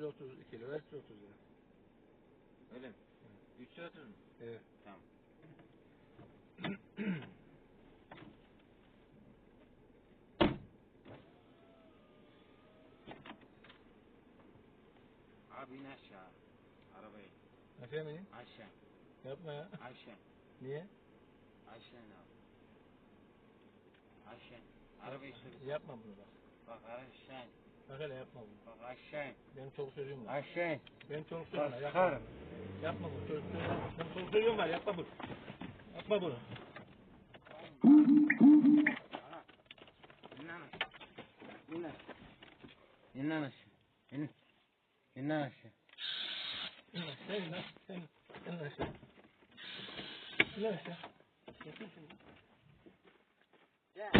332 lira, 330 lira. Öyle mi? 330 mu? Evet. Tamam. Abi in aşağı. Arabayı. Aşağı mı? Aşağı. Yapma ya. Aşağı. Niye? Aşağı ne abi? Aşağı. Arabayı sür. Yapma bunu bak. Bak aşağı. Bak hele yapma bunu. Bak aşağı. Benim çoluk çocuğum var. Aşağı. Benim çoluk çocuğum var. Yapma. Sıkarım. Yapma bunu. Benim çoluk çocuğum var. Yapma bunu. Yapma bunu. İn lan aşağı. İn lan. İn lan aşağı. İn. İn lan aşağı. İn lan. İn aşağı. İn aşağı. Gel.